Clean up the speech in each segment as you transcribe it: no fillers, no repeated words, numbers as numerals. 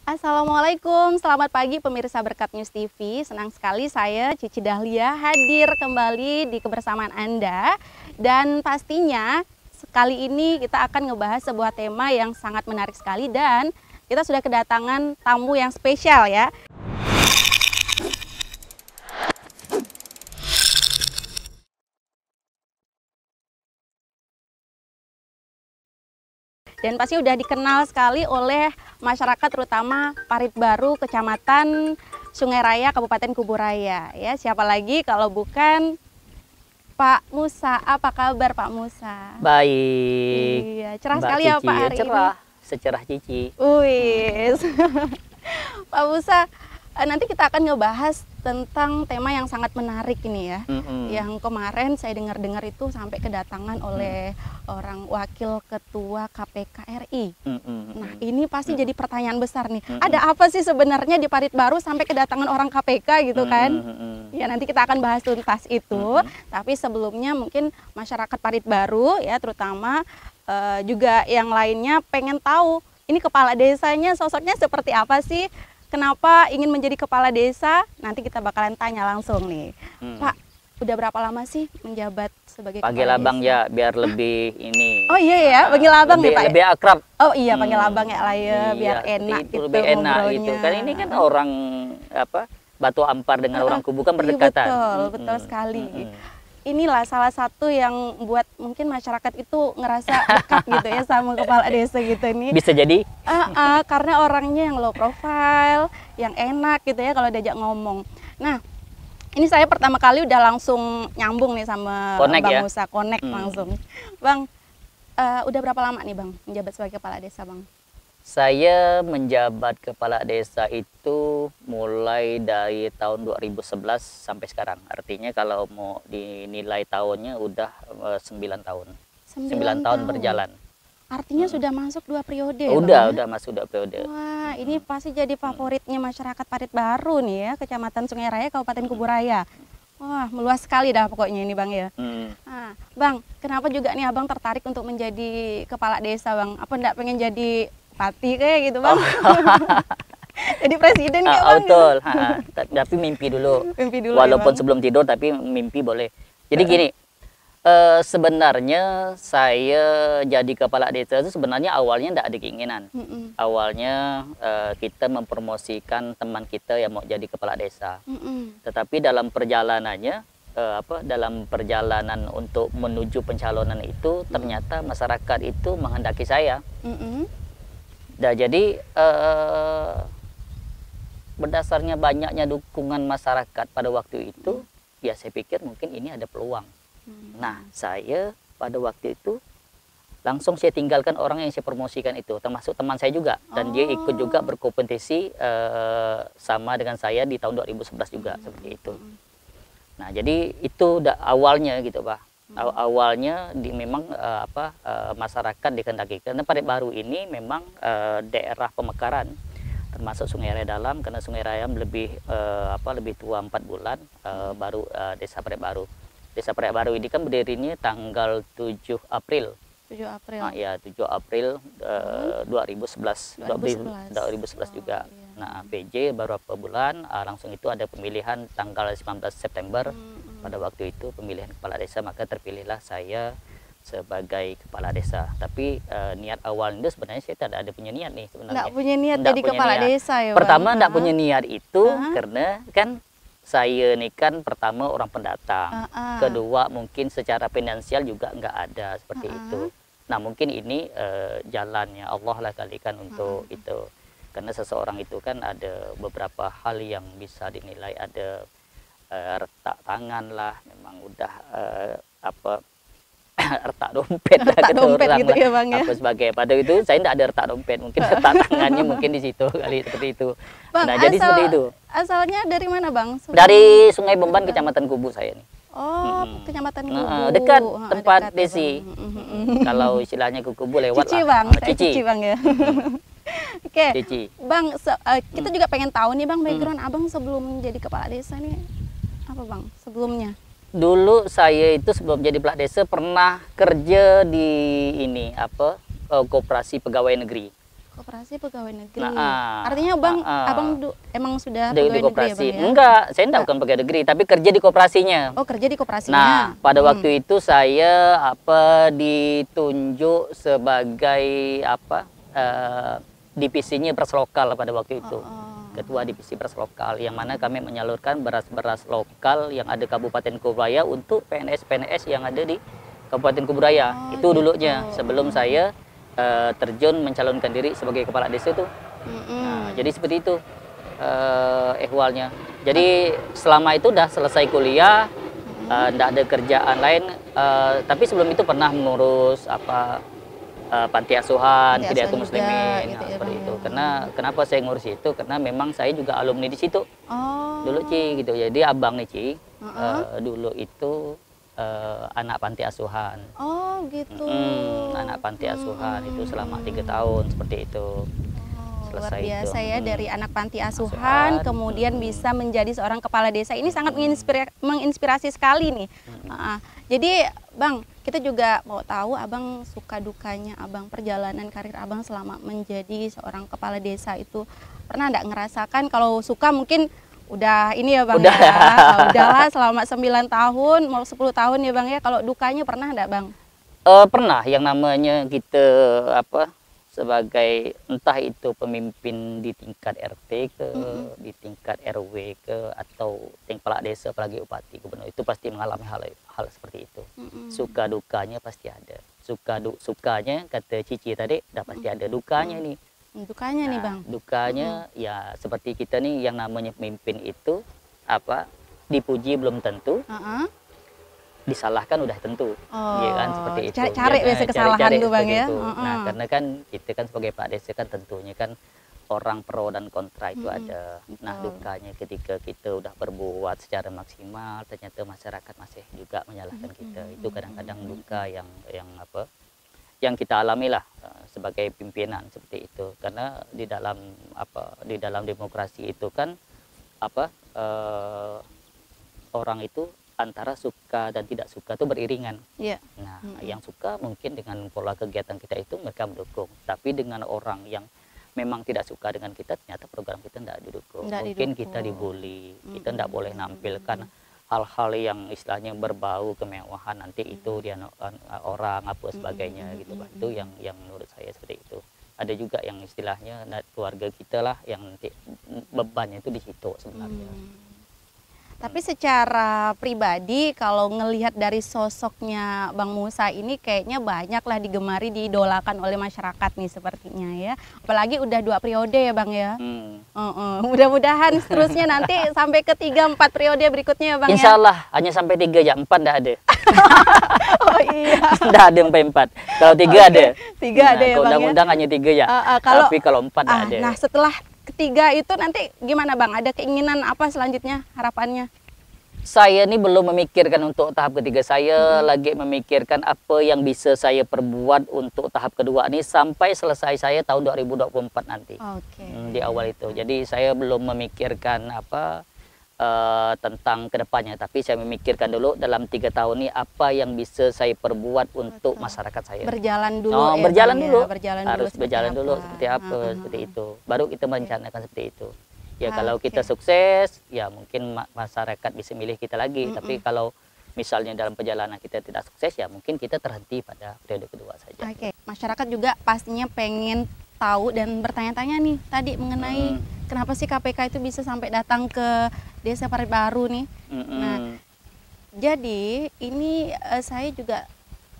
Assalamualaikum, selamat pagi pemirsa Berkat News TV. Senang sekali saya Cici Dahlia hadir kembali di kebersamaan Anda. Dan pastinya kali ini kita akan ngebahas sebuah tema yang sangat menarik sekali. Dan kita sudah kedatangan tamu yang spesial ya. Dan pasti udah dikenal sekali oleh masyarakat, terutama Parit Baru, Kecamatan Sungai Raya, Kabupaten Kuburaya. Ya, siapa lagi kalau bukan Pak Musa. Apa kabar Pak Musa? Baik. Iya, cerah Mbak sekali Cici, ya Pak hari cerah, ini. secerah Cici. Wis. Pak Musa, nanti kita akan ngebahas tentang tema yang sangat menarik ini ya. Yang kemarin saya dengar-dengar itu sampai kedatangan oleh orang wakil ketua KPK RI. Nah, ini pasti jadi pertanyaan besar nih. Ada apa sih sebenarnya di Parit Baru sampai kedatangan orang KPK gitu kan? Ya, nanti kita akan bahas tuntas itu. Tapi sebelumnya mungkin masyarakat Parit Baru ya, terutama juga yang lainnya pengen tahu ini kepala desanya sosoknya seperti apa sih? Kenapa ingin menjadi kepala desa? Nanti kita bakalan tanya langsung nih. Pak, udah berapa lama sih menjabat sebagai Panggil kepala abang desa? ya, biar lebih ini. Oh iya ya, panggil abang lebih, ya Pak ya? lebih akrab. Oh iya, panggil abang ya lah ya, biar Iya, enak itu gitu lebih enak gitu. ngobrolnya. Kan ini kan orang apa? Batu Ampar dengan orang Kubu kan Iya, berdekatan. betul, betul sekali. Inilah salah satu yang buat mungkin masyarakat itu ngerasa dekat gitu ya sama kepala desa gitu nih. Bisa jadi. Karena orangnya yang low profile, yang enak gitu ya kalau diajak ngomong. Nah, ini saya pertama kali udah langsung nyambung nih sama Connect Bang ya? Musa, connect langsung. Bang, udah berapa lama nih Bang menjabat sebagai kepala desa Bang? Saya menjabat kepala desa itu mulai dari tahun 2011 sampai sekarang. Artinya kalau mau dinilai tahunnya udah 9 tahun. 9 tahun berjalan. Artinya sudah masuk 2 periode ya Udah, Bang, ya? udah masuk 2 periode. Wah, ini pasti jadi favoritnya masyarakat Parit Baru nih ya, Kecamatan Sungai Raya, Kabupaten Kuburaya. Wah, meluas sekali dah pokoknya ini Bang ya. Nah, Bang, kenapa juga nih Abang tertarik untuk menjadi kepala desa Bang? Apa enggak pengen jadi bupati kayak gitu Bang? Jadi presiden kayak Bang? Betul, tapi mimpi dulu. Mimpi dulu Walaupun ya, Bang? sebelum tidur, tapi mimpi boleh. Jadi gini, sebenarnya saya jadi kepala desa itu sebenarnya awalnya tidak ada keinginan. Awalnya kita mempromosikan teman kita yang mau jadi kepala desa. Tetapi dalam perjalanannya, dalam perjalanan untuk menuju pencalonan itu, ternyata masyarakat itu menghendaki saya. Nah, jadi berdasarnya banyaknya dukungan masyarakat pada waktu itu, ya saya pikir mungkin ini ada peluang. Nah, saya pada waktu itu langsung saya tinggalkan orang yang saya promosikan itu, termasuk teman saya juga, dan dia ikut juga berkompetisi sama dengan saya di tahun 2011 juga seperti itu. Nah, jadi itu awalnya gitu Pak. Awalnya memang masyarakat dikehendaki, karena Parit Baru ini memang daerah pemekaran, termasuk Sungai Raya Dalam, karena Sungai Raya lebih lebih tua 4 bulan baru desa Parit Baru. Desa Parit Baru ini kan berdirinya tanggal 7 April. 7 April. Ya, 7 April 2011. 2011 juga. Iya. Nah, PJ baru beberapa bulan, langsung itu ada pemilihan tanggal 19 September. Pada waktu itu pemilihan kepala desa, maka terpilihlah saya sebagai kepala desa. Tapi niat awal itu sebenarnya saya tidak ada punya niat nih sebenarnya. Nggak punya niat Nggak jadi punya kepala niat. desa ya Bang? Pertama tidak punya niat itu karena kan saya ini kan pertama orang pendatang. Kedua mungkin secara finansial juga nggak ada seperti itu. Nah, mungkin ini jalannya Allah lah kali kan untuk itu. Karena seseorang itu kan ada beberapa hal yang bisa dinilai, ada retak tangan lah, memang udah retak dompet lah, Retak dompet gitu ya Bang ya? apa sebagai. Pada itu saya tidak ada retak dompet, mungkin retak tangannya mungkin di situ kali seperti itu. Bang, Nah, jadi seperti itu. Asalnya dari mana Bang? Dari Sungai Beban, Kecamatan Kubu saya nih. Oh, Kecamatan Kubu. Dekat tempat dekat ya, Desi. Bang. Kalau istilahnya ke Kubu lewat Cici lah. Bang, saya Cici. Cici Bang ya. Oke, Cici. Bang, kita juga pengen tahu nih Bang, background Abang sebelum jadi kepala desa nih apa Bang sebelumnya? Dulu saya itu sebelum jadi kepala desa pernah kerja di koperasi pegawai negeri. Koperasi pegawai negeri. Nah, Artinya abang emang sudah di pegawai negeri ya koperasi. bang ya? Enggak, saya enggak bukan pegawai negeri, tapi kerja di koperasinya. Oh, kerja di koperasinya. Nah, pada waktu itu saya ditunjuk sebagai divisinya beras lokal pada waktu itu. Ketua divisi beras lokal, yang mana kami menyalurkan beras-beras lokal yang ada Kabupaten Kuburaya untuk PNS-PNS yang ada di Kabupaten Kuburaya. Itu dulunya sebelum saya terjun mencalonkan diri sebagai kepala desa tuh. Nah, jadi seperti itu ehwalnya. Jadi selama itu udah selesai kuliah, nggak ada kerjaan lain. Tapi sebelum itu pernah mengurus panti asuhan Hidayatul Muslimin, gitu nah, ya, seperti Bang, itu. ya. Karena kenapa saya ngurus itu? Karena memang saya juga alumni di situ. Dulu Ci gitu. Jadi abang nih Ci, dulu itu anak panti asuhan. Oh gitu. Anak panti asuhan itu selama 3 tahun seperti itu. Luar Selesai biasa itu. ya, dari anak panti asuhan kemudian bisa menjadi seorang kepala desa. Ini sangat menginspirasi sekali nih. Jadi Bang, kita juga mau tahu abang suka dukanya abang, perjalanan karir abang selama menjadi seorang kepala desa itu. Pernah nggak ngerasakan? Kalau suka mungkin udah ini ya Bang, Udah. ya. Udahlah selama 9 tahun, mau 10 tahun ya Bang ya. Kalau dukanya pernah nggak Bang? Pernah, yang namanya kita sebagai entah itu pemimpin di tingkat RT ke, di tingkat RW ke, atau kepala desa, apalagi bupati, gubernur, itu pasti mengalami hal seperti itu. Suka dukanya pasti ada. Sukanya kata Cici tadi, udah pasti ada. Dukanya nih. Dukanya nih Bang. Dukanya ya seperti kita nih, yang namanya pemimpin itu dipuji belum tentu. Disalahkan udah tentu, ya kan, seperti itu. Cari biasa kesalahan tuh Bang ya. Nah, karena kan kita kan sebagai Pak Desa kan tentunya kan orang pro dan kontra itu ada. Nah, dukanya ketika kita udah berbuat secara maksimal, ternyata masyarakat masih juga menyalahkan kita. Itu kadang-kadang duka yang kita alami lah sebagai pimpinan seperti itu. Karena di dalam demokrasi itu kan orang itu antara suka dan tidak suka itu beriringan. Nah, yang suka mungkin dengan pola kegiatan kita itu mereka mendukung. Tapi dengan orang yang memang tidak suka dengan kita, ternyata program kita tidak didukung. Mungkin kita dibully, kita tidak boleh nampilkan hal-hal yang istilahnya berbau kemewahan, nanti itu dia orang apa sebagainya gitu Pak. Itu yang menurut saya seperti itu. Ada juga yang istilahnya keluarga kita lah yang nanti bebannya itu di situ sebenarnya. Tapi secara pribadi kalau ngelihat dari sosoknya Bang Musa ini kayaknya banyaklah digemari, diidolakan oleh masyarakat nih sepertinya ya. Apalagi udah 2 periode ya Bang ya. Mudah-mudahan seterusnya nanti sampai ke 3-4 periode berikutnya ya Bang. Insya Allah hanya sampai 3 ya, 4 enggak ada. Oh iya. Enggak ada sampai 4. Kalau 3 ada. 3 ada ya Bang. Undang-undang hanya 3 ya. Tapi kalau 4 enggak ada. Nah, setelah ketiga itu nanti gimana Bang? Ada keinginan apa selanjutnya, harapannya? Saya ini belum memikirkan untuk tahap ketiga. Saya lagi memikirkan apa yang bisa saya perbuat untuk tahap kedua ini sampai selesai saya tahun 2024 nanti. Di awal itu. Jadi saya belum memikirkan tentang kedepannya, tapi saya memikirkan dulu dalam 3 tahun ini apa yang bisa saya perbuat untuk masyarakat saya. Berjalan dulu Harus berjalan dulu seperti apa, seperti itu. Baru kita merencanakan seperti itu. Ya kalau kita sukses, ya mungkin masyarakat bisa milih kita lagi. Tapi kalau misalnya dalam perjalanan kita tidak sukses, ya mungkin kita terhenti pada periode kedua saja. Masyarakat juga pastinya pengen tahu dan bertanya-tanya nih tadi mengenai kenapa sih KPK itu bisa sampai datang ke Desa Parit Baru nih. Nah, jadi ini saya juga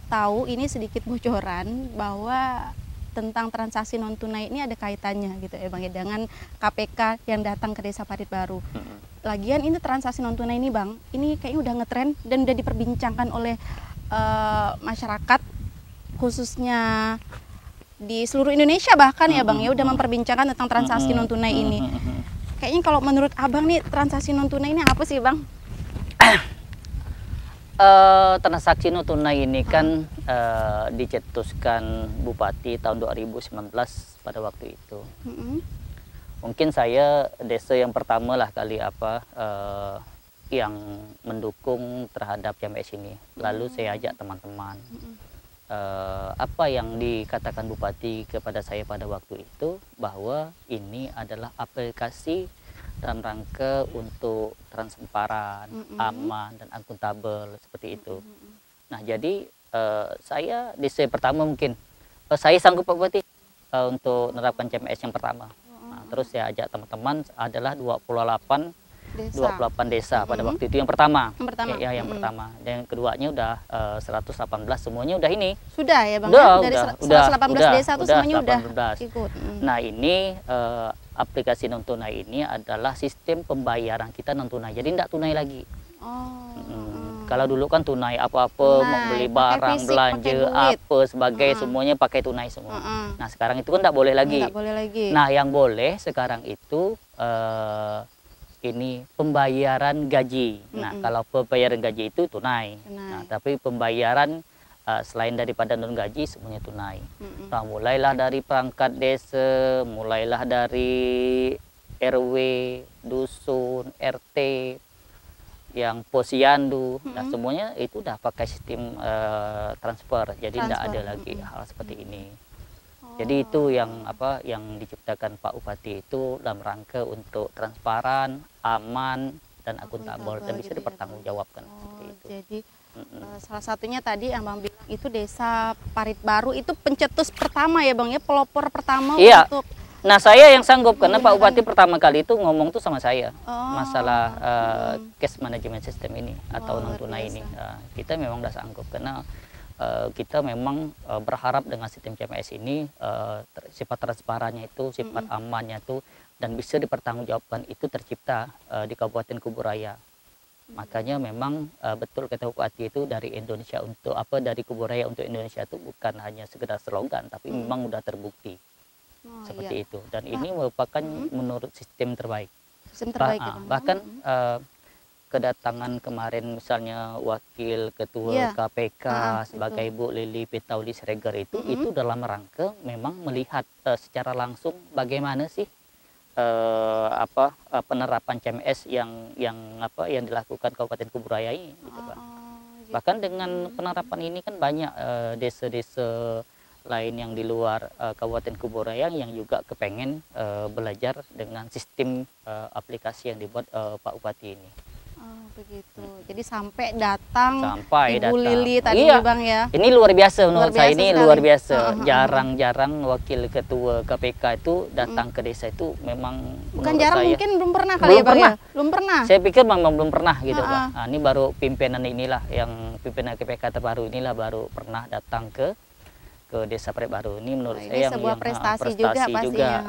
tahu ini sedikit bocoran bahwa tentang transaksi non tunai ini ada kaitannya gitu ya Bang ya dengan KPK yang datang ke Desa Parit Baru. Lagian ini transaksi non tunai ini Bang, ini kayaknya udah ngetren dan udah diperbincangkan oleh masyarakat khususnya di seluruh Indonesia bahkan ya Bang ya udah memperbincangkan tentang transaksi non tunai ini. Kayaknya kalau menurut Abang nih transaksi non tunai ini apa sih Bang? Transaksi non tunai ini kan dicetuskan Bupati tahun 2019 pada waktu itu. Mungkin saya desa yang pertama lah kali yang mendukung terhadap JMS ini. Lalu saya ajak teman-teman. apa yang dikatakan Bupati kepada saya pada waktu itu, bahwa ini adalah aplikasi dalam rangka untuk transparan, aman dan akuntabel seperti itu. Nah, jadi saya di pertama mungkin saya sanggup Pak Bupati untuk menerapkan CMS yang pertama. Nah, terus saya ajak teman-teman adalah 28 desa pada waktu itu yang pertama. Ya, yang pertama. Dan yang keduanya udah 118, semuanya udah ini. Sudah ya Bang? Udah, Dari udah, 118 desa itu semuanya udah 18. ikut. Nah, ini aplikasi non tunai ini adalah sistem pembayaran kita non tunai. Jadi tidak tunai lagi. Kalau dulu kan tunai apa-apa, mau beli barang, fisik, belanja, apa sebagai semuanya pakai tunai semua. Nah, sekarang itu kan tidak boleh lagi. Nah, yang boleh sekarang itu ini pembayaran gaji. Nah, kalau pembayaran gaji itu tunai. Nah, tapi pembayaran selain daripada non gaji semuanya tunai. Nah, mulailah dari perangkat desa, mulailah dari RW, dusun, RT, yang posyandu, nah semuanya itu udah pakai sistem transfer. Jadi tidak ada lagi hal seperti ini. Jadi itu yang apa yang diciptakan Pak Bupati itu dalam rangka untuk transparan, aman dan akuntabel dan bisa dipertanggungjawabkan seperti itu. Jadi salah satunya tadi yang Bang bilang itu Desa Parit Baru itu pencetus pertama ya Bang ya, pelopor pertama untuk. Nah, saya yang sanggup karena Pak Bupati pertama kali itu ngomong tuh sama saya masalah cash management system ini atau non tunai ini. Kita memang udah sanggup karena kita memang berharap dengan sistem CMS ini sifat transparannya itu, sifat amannya itu dan bisa dipertanggungjawabkan itu tercipta di Kabupaten Kuburaya. Makanya memang betul kata Bupati itu dari Indonesia untuk apa, dari Kuburaya untuk Indonesia itu bukan hanya sekedar slogan tapi memang udah terbukti. Seperti itu, dan ini merupakan menurut sistem terbaik. Bahkan kedatangan kemarin misalnya wakil ketua KPK sebagai Bu Lili Pitauli Siregar itu dalam rangka memang melihat secara langsung bagaimana sih penerapan CMS yang dilakukan Kabupaten Kuburaya ini gitu, Pak. Bahkan dengan penerapan ini kan banyak desa-desa lain yang di luar Kabupaten Kuburaya yang juga kepengen belajar dengan sistem aplikasi yang dibuat Pak Bupati ini. Begitu. Jadi sampai datang Ibu Lili tadi Bang ya. Ini luar biasa menurut saya, ini luar biasa. Jarang-jarang wakil ketua KPK itu datang ke desa itu memang bukan jarang, mungkin belum pernah kali ya Bang ya. Belum pernah. Saya pikir memang belum pernah gitu Pak. Nah, ini baru pimpinan inilah yang pimpinan KPK terbaru inilah baru pernah datang ke Desa Parit Baru. Ini menurut saya sebuah prestasi juga pastinya.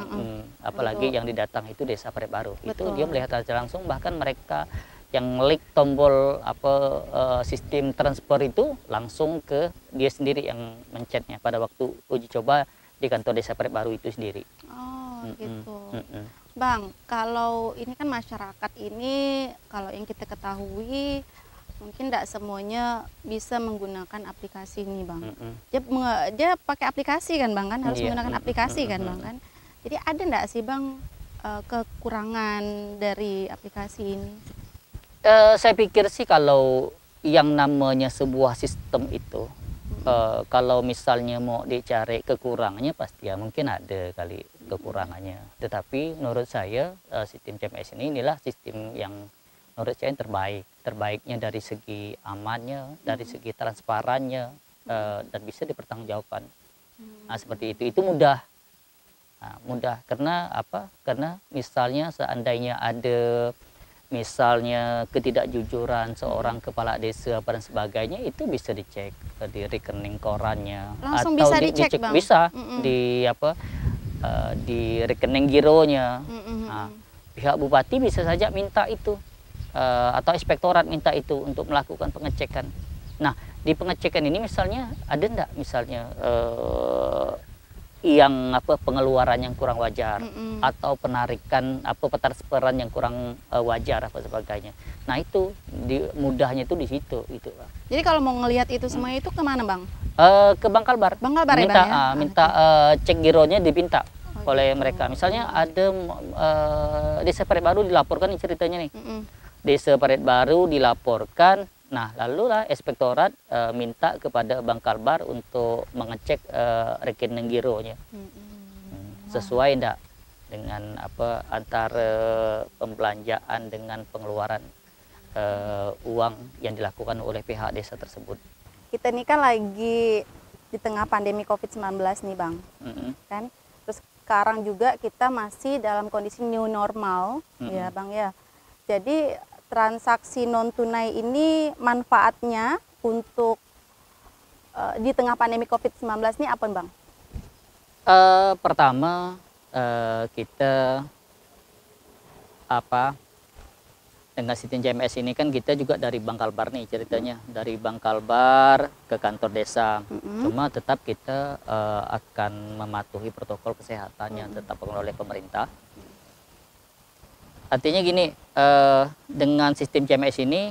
Apalagi yang didatang itu Desa Parit Baru. Itu dia melihat secara langsung, bahkan mereka yang klik tombol sistem transfer itu langsung ke dia sendiri yang mencetnya pada waktu uji coba di kantor Desa Parit Baru itu sendiri. Gitu. Bang, kalau ini kan masyarakat ini kalau yang kita ketahui mungkin tidak semuanya bisa menggunakan aplikasi ini Bang. Dia pakai aplikasi kan Bang kan, harus menggunakan aplikasi kan Bang kan. Jadi ada enggak sih Bang kekurangan dari aplikasi ini? Saya pikir sih kalau yang namanya sebuah sistem itu kalau misalnya mau dicari kekurangannya pasti ya mungkin ada kali kekurangannya. Tetapi menurut saya sistem CMS inilah sistem yang menurut saya yang terbaiknya dari segi amannya, dari segi transparannya, dan bisa dipertanggungjawabkan. Nah, seperti itu mudah. Nah, mudah karena apa? Karena misalnya seandainya ada misalnya ketidakjujuran seorang kepala desa dan sebagainya, itu bisa dicek di rekening korannya. Langsung atau bisa dicek Bang? Bisa di rekening gironya. Nah, pihak Bupati bisa saja minta itu. Atau inspektorat minta itu untuk melakukan pengecekan. Nah, di pengecekan ini misalnya ada enggak misalnya yang pengeluaran yang kurang wajar atau penarikan transferan yang kurang wajar apa sebagainya. Nah, itu mudahnya itu di situ gitu, Pak. Jadi kalau mau ngelihat itu semua itu kemana Bang? Ke Bang Kalbar. Bang Kalbar minta, ya, Bang, ya? Minta cek gironya dipinta oleh mereka. Misalnya ada Desa Parit Baru dilaporkan ceritanya nih. Desa Parit Baru dilaporkan Nah, lalulah inspektorat minta kepada Bank Kalbar untuk mengecek rekening gironya. Sesuai enggak dengan apa antara pembelanjaan dengan pengeluaran uang yang dilakukan oleh pihak desa tersebut. Kita ini kan lagi di tengah pandemi COVID-19 nih Bang, kan? Terus sekarang juga kita masih dalam kondisi new normal, ya Bang ya. Jadi transaksi non tunai ini manfaatnya untuk di tengah pandemi COVID-19 ini apa Bang? Pertama kita dengan sistem JMS ini kan kita juga dari Bank Kalbar nih ceritanya, dari Bank Kalbar ke kantor desa. Cuma tetap kita akan mematuhi protokol kesehatan yang tetap oleh pemerintah. Artinya gini, dengan sistem JMS ini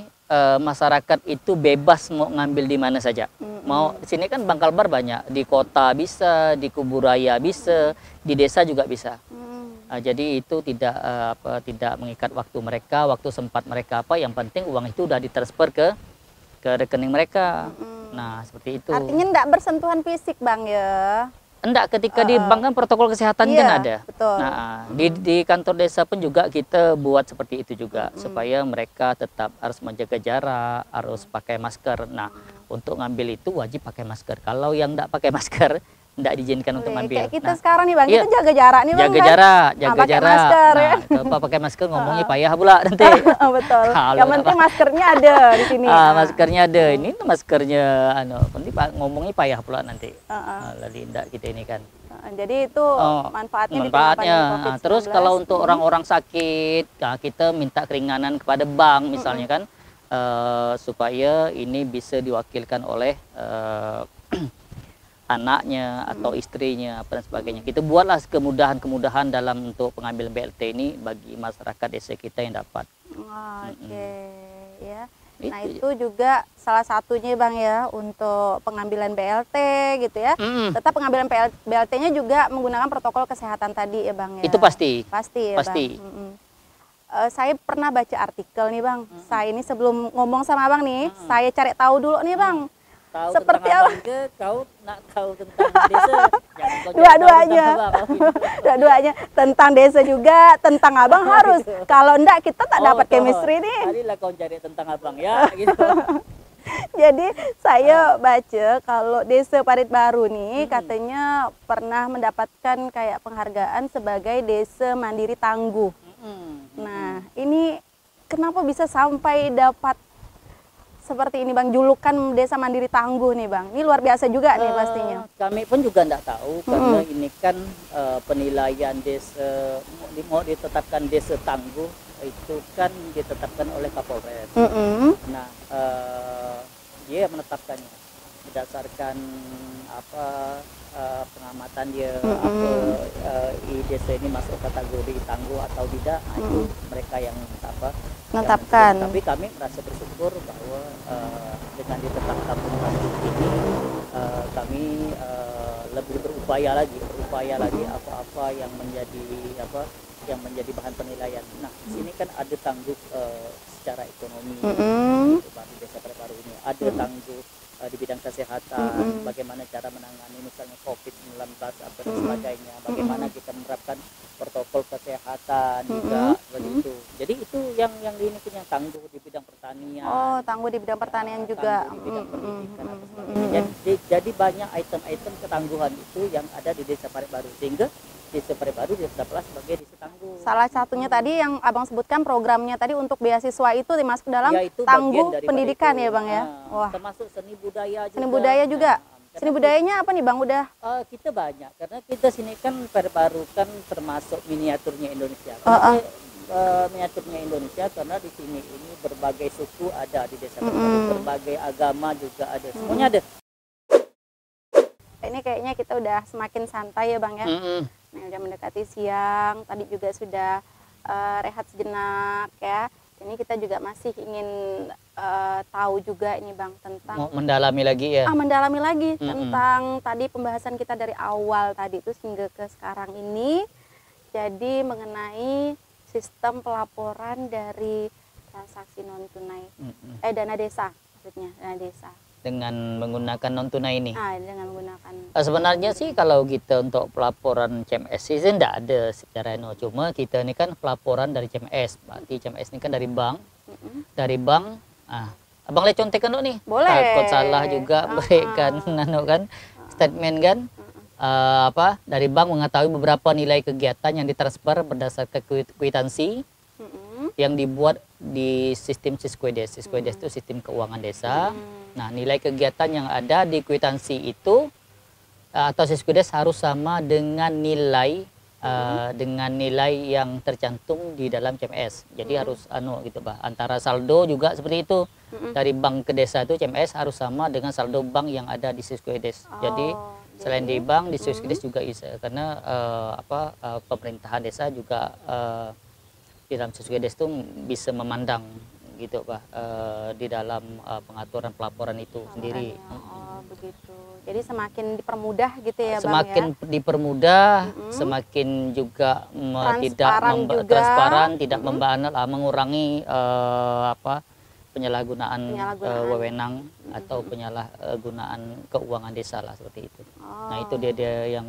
masyarakat itu bebas mau ngambil di mana saja. Mau di sini kan Bank Kalbar banyak, di kota bisa, di Kuburaya bisa, di desa juga bisa. Jadi itu tidak mengikat waktu mereka, waktu sempat mereka yang penting uang itu udah ditransfer ke rekening mereka. Nah, seperti itu. Artinya enggak bersentuhan fisik, Bang ya. Enggak, ketika di bank kan protokol kesehatan kan ada. Betul. Nah, di kantor desa pun juga kita buat seperti itu juga supaya mereka tetap harus menjaga jarak, harus pakai masker. Nah, untuk ngambil itu wajib pakai masker. Kalau yang enggak pakai masker tidak diizinkan untuk ngambil. Kayak kita sekarang nih Bang, kita jaga jarak nih Bang. Jaga jarak, jaga jarak. Masker, nah, kalau pakai masker ngomongnya payah pula nanti. Betul. Yang penting maskernya ada di sini. Maskernya ada. Ini maskernya penting ngomongnya payah pula nanti. Lalu tidak kita ini kan. Jadi itu manfaatnya. Nah, terus kalau untuk orang-orang sakit, kita minta keringanan kepada bank misalnya kan, supaya ini bisa diwakilkan oleh anaknya atau istrinya dan sebagainya. Kita buatlah kemudahan-kemudahan dalam untuk pengambilan BLT ini bagi masyarakat desa kita yang dapat. Ya. Nah itu juga salah satunya Bang ya untuk pengambilan BLT gitu ya. Tetap pengambilan BLT-nya juga menggunakan protokol kesehatan tadi ya Bang ya. Itu pasti. Pasti ya pasti. Bang. Saya pernah baca artikel nih Bang. Saya ini sebelum ngomong sama Abang nih, saya cari tahu dulu nih Bang. Tahu seperti apa? Kau nak tahu tentang desa? Dua-duanya tentang desa juga, tentang Abang harus. Kalau enggak kita tak dapat chemistry nih. Tadilah kau cari tentang Abang ya, gitu. Jadi saya baca kalau Desa Parit Baru nih katanya pernah mendapatkan kayak penghargaan sebagai desa mandiri tangguh. Nah, ini kenapa bisa sampai dapat seperti ini Bang, julukan desa mandiri tangguh nih Bang? Ini luar biasa juga nih pastinya. Kami pun juga enggak tahu karena ini kan penilaian desa mau ditetapkan desa tangguh itu kan ditetapkan oleh Kapolres. Nah, dia menetapkannya berdasarkan pengamatan dia desa ini masuk kategori tangguh atau tidak. Nah, itu mereka yang menetapkan. Tapi kami merasa bersyukur bahwa dengan ditetapkan tangguh ini kami lebih berupaya lagi apa-apa yang menjadi bahan penilaian. Nah, sini kan ada tangguh secara ekonomi di Desa Parit Baru ini, ada tangguh di bidang kesehatan, bagaimana cara menangani misalnya COVID-19 dan sebagainya, bagaimana kita menerapkan protokol kesehatan juga seperti itu. Jadi itu yang ini punya tangguh di bidang pertanian. Oh, tangguh di bidang pertanian juga. Di bidang pendidikan atau sebagainya. Jadi banyak item-item ketangguhan itu yang ada di Desa Parit Baru, sehingga Desa Parit Baru ditetapkan sebagai desa tangguh. Salah satunya tadi yang Abang sebutkan programnya tadi untuk beasiswa itu dimasuk dalam tangguh pendidikan ya Bang ya. Wah. Termasuk seni budaya juga. Seni budaya juga. Seni budayanya apa nih Bang udah? Kita banyak karena kita sini kan Parit Baru kan termasuk miniaturnya Indonesia. Miniaturnya Indonesia karena di sini ini berbagai suku ada di Desa Parit Baru, berbagai agama juga ada. Semuanya ada. Ini kayaknya kita udah semakin santai ya Bang ya. Nah, udah mendekati siang, tadi juga sudah rehat sejenak ya. Ini kita juga masih ingin tahu juga ini Bang tentang mau mendalami lagi ya. Mendalami lagi tentang tadi pembahasan kita dari awal tadi itu hingga ke sekarang ini. Jadi mengenai sistem pelaporan dari transaksi non tunai dana desa. maksudnya dana desa? Dengan menggunakan non tunai ini. Dengan menggunakan. Sebenarnya sih kalau kita untuk pelaporan CMS sih tidak ada secara cuma kita ini kan pelaporan dari CMS. Berarti CMS ini kan dari bank. Dari bank, abang boleh contekan dulu nih. Boleh. Takut salah juga berikan kan statement kan. Dari bank mengetahui beberapa nilai kegiatan yang ditransfer berdasarkan kwitansi yang dibuat di sistem Siskuides. Siskuides itu sistem keuangan desa. Nah, nilai kegiatan yang ada di kwitansi itu atau Siskuides harus sama dengan nilai yang tercantum di dalam CMS. Jadi harus gitu, Bah. Antara saldo juga seperti itu. Dari bank ke desa itu CMS harus sama dengan saldo bank yang ada di Siskuides. Jadi selain di bank, di Siskuides juga bisa, karena pemerintahan desa juga di dalam Siskuides itu bisa memandang gitu, Pak, di dalam pengaturan pelaporan itu sendiri. Begitu. Jadi semakin dipermudah gitu ya, semakin Bang ya? Dipermudah, semakin juga transparan, tidak mengurangi penyalahgunaan wewenang atau penyalahgunaan keuangan desa lah, seperti itu. Nah, itu dia yang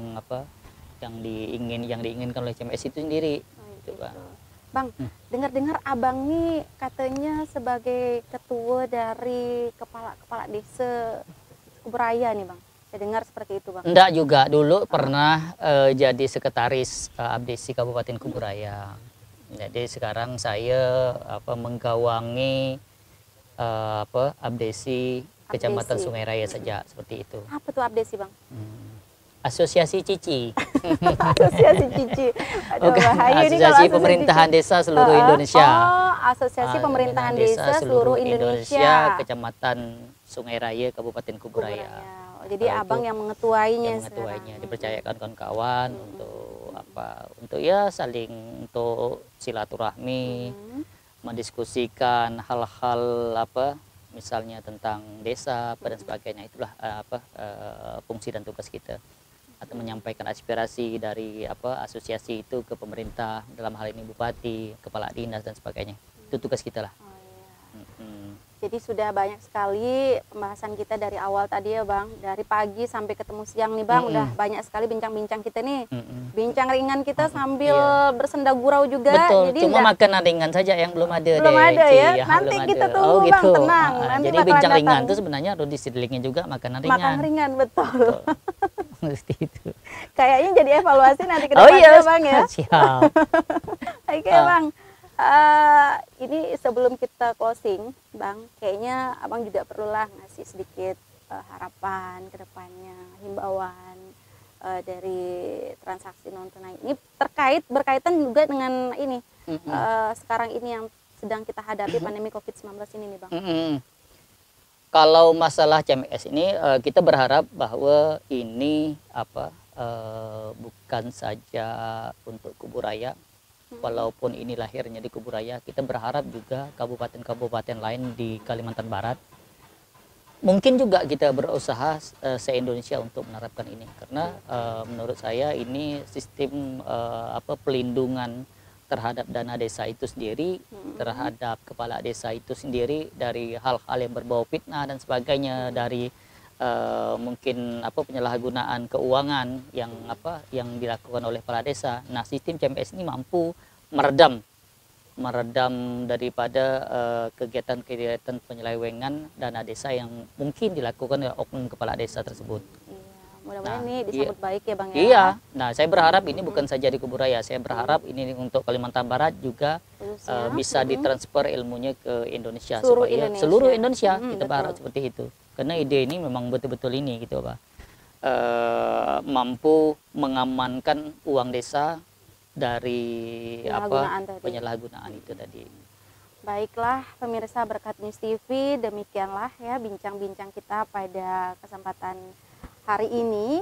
diinginkan oleh CMS itu sendiri. Gitu, Bang. Bang, dengar-dengar abang nih katanya sebagai ketua dari kepala desa Kuburaya nih, Bang. Saya dengar seperti itu, Bang. Enggak juga, dulu pernah jadi sekretaris Abdesi Kabupaten Kuburaya. Jadi sekarang saya menggawangi Abdesi Kecamatan Sungai Raya saja, seperti itu. Apa tuh Abdesi, Bang? Asosiasi Cici. Asosiasi Cici. Aduh, bahaya Asosiasi ini kalau Pemerintahan Desa seluruh Indonesia. Asosiasi Pemerintahan Desa seluruh Indonesia. Kecamatan Sungai Raya, Kabupaten Kuburaya. Jadi abang yang mengetuainya. Dipercayakan kawan-kawan untuk saling untuk silaturahmi, mendiskusikan hal-hal misalnya tentang desa dan sebagainya. Itulah fungsi dan tugas kita, atau menyampaikan aspirasi dari asosiasi itu ke pemerintah, dalam hal ini bupati, kepala dinas dan sebagainya. Itu tugas kita lah. Jadi sudah banyak sekali pembahasan kita dari awal tadi ya, Bang, dari pagi sampai ketemu siang nih, Bang. Udah banyak sekali bincang-bincang kita nih. Bincang ringan kita sambil bersenda gurau juga. Betul, jadi cuma makanan ringan saja yang belum ada. Belum ada ya? Nanti kita tunggu, Bang, tenang. Nanti jadi bincang ringan itu sebenarnya harus diselingin juga makanan ringan. Makanan ringan, betul. Seperti itu. Kayaknya jadi evaluasi nanti ke depannya, Bang ya. Siap. Oke, Bang. Ini sebelum kita closing, Bang, kayaknya abang juga perlulah ngasih sedikit harapan ke depannya, himbauan dari transaksi non tunai ini berkaitan juga dengan ini sekarang ini yang sedang kita hadapi, pandemi COVID-19 ini nih, Bang. Kalau masalah CMS ini kita berharap bahwa ini bukan saja untuk Kuburaya. Walaupun ini lahirnya di Kuburaya, kita berharap juga kabupaten-kabupaten lain di Kalimantan Barat mungkin juga kita berusaha se-Indonesia untuk menerapkan ini, karena menurut saya ini sistem pelindungan terhadap dana desa itu sendiri, terhadap kepala desa itu sendiri dari hal-hal yang berbau fitnah dan sebagainya, dari mungkin penyalahgunaan keuangan yang dilakukan oleh kepala desa. Nah, sistem CMS ini mampu meredam daripada kegiatan-kegiatan penyelewengan dana desa yang mungkin dilakukan oleh oknum kepala desa tersebut. Mudah-mudahan ini disambut baik ya, Bang ya. Iya. Nah, saya berharap ini bukan saja di Kuburaya, saya berharap ini untuk Kalimantan Barat juga bisa ditransfer ilmunya ke Indonesia, seluruh Indonesia. Kita berharap seperti itu. Karena ide ini memang betul-betul ini gitu, Pak. Mampu mengamankan uang desa dari penyalahgunaan itu tadi. Baiklah pemirsa Berkat News TV, demikianlah ya bincang-bincang kita pada kesempatan hari ini,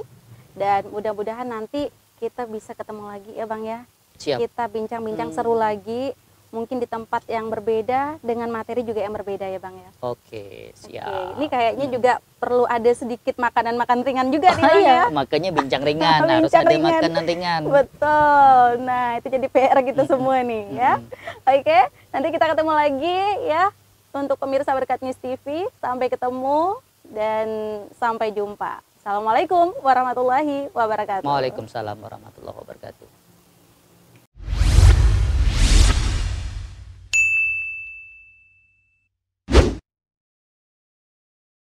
dan mudah-mudahan nanti kita bisa ketemu lagi ya, Bang ya. Siap. Kita bincang-bincang seru lagi, mungkin di tempat yang berbeda dengan materi juga yang berbeda ya, Bang ya. Oke, siap. Oke, ini kayaknya juga perlu ada sedikit makanan-makan ringan juga nih, Bang ya. Makanya bincang ringan, harus ada makanan ringan. Betul. Nah, itu jadi PR kita semua nih ya. Oke, nanti kita ketemu lagi ya untuk pemirsa Berkat News TV. Sampai ketemu dan sampai jumpa. Assalamualaikum warahmatullahi wabarakatuh. Waalaikumsalam warahmatullahi wabarakatuh.